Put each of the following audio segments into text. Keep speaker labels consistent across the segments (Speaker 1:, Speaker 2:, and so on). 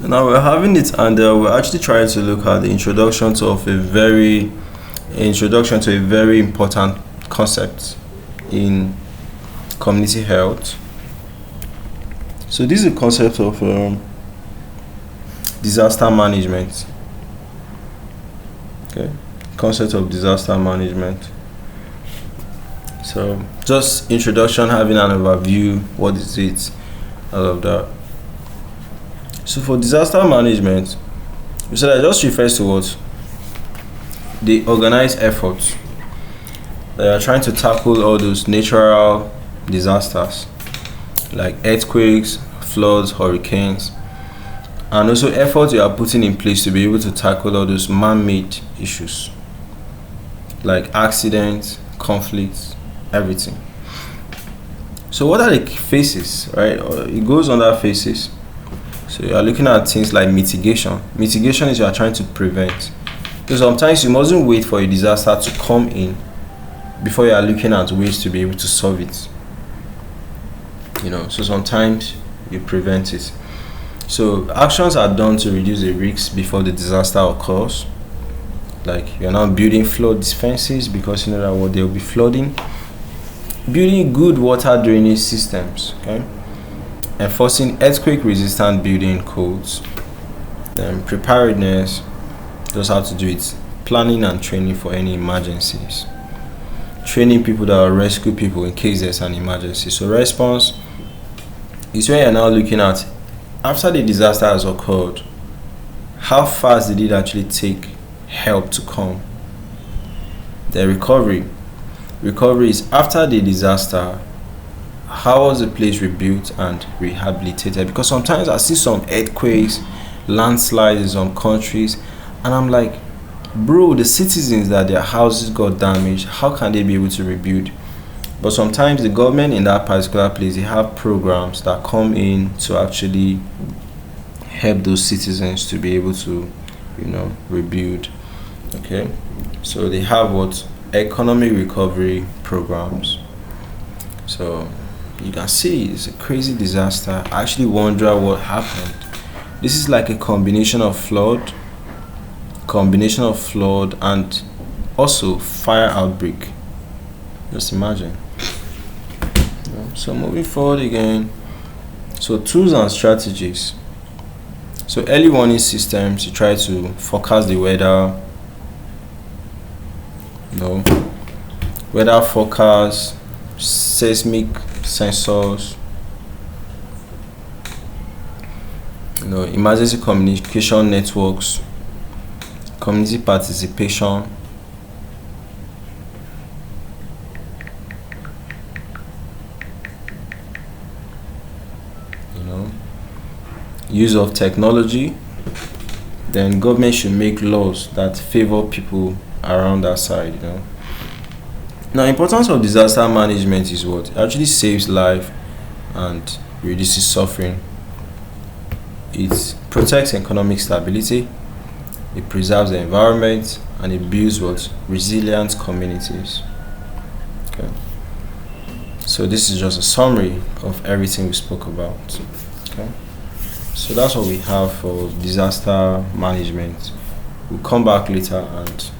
Speaker 1: Now we're having it, and we're actually trying to look at the introduction to a very important concept in community health. So this is a concept of disaster management. Okay, concept of disaster management. So just introduction, having an overview, what is it, all of that. So for disaster management, we said that just refers to what the organized efforts that are trying to tackle all those natural disasters like earthquakes, floods, hurricanes, and also efforts you are putting in place to be able to tackle all those man-made issues like accidents, conflicts, everything. So what are the phases, right? It goes under phases. So you are looking at things like mitigation. Mitigation is you are trying to prevent. So sometimes you mustn't wait for a disaster to come in before you are looking at ways to be able to solve it. So sometimes you prevent it. So actions are done to reduce the risks before the disaster occurs. Like you're now building flood defenses because you know that there will be flooding. Building good water drainage systems, okay? Enforcing earthquake-resistant building codes. Then preparedness just how to do it. Planning and training for any emergencies. Training people that will rescue people in case there's an emergency. So response is where you're now looking at after the disaster has occurred, how fast did it actually take help to come? The recovery. Recovery is after the disaster, how was the place rebuilt and rehabilitated? Because sometimes I see some earthquakes, landslides in some countries, and I'm like, bro, the citizens that their houses got damaged, how can they be able to rebuild? But sometimes the government in that particular place, they have programs that come in to actually help those citizens to be able to, rebuild. Okay, so they have what economic recovery programs. So you can see it's a crazy disaster. I actually wonder what happened. This is like a combination of flood and also fire outbreak. Just imagine. So moving forward again. So tools and strategies. So early warning systems, you try to forecast the weather, weather forecast, seismic sensors, emergency communication networks, community participation, use of technology. Then government should make laws that favor people around that side. Now, importance of disaster management is what? It actually saves life and reduces suffering. It protects economic stability, it preserves the environment, and it builds what? Resilient communities. Okay. So this is just a summary of everything we spoke about. Okay. So that's what we have for disaster management. We'll come back later and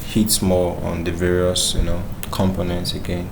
Speaker 1: hit more on the various, components again.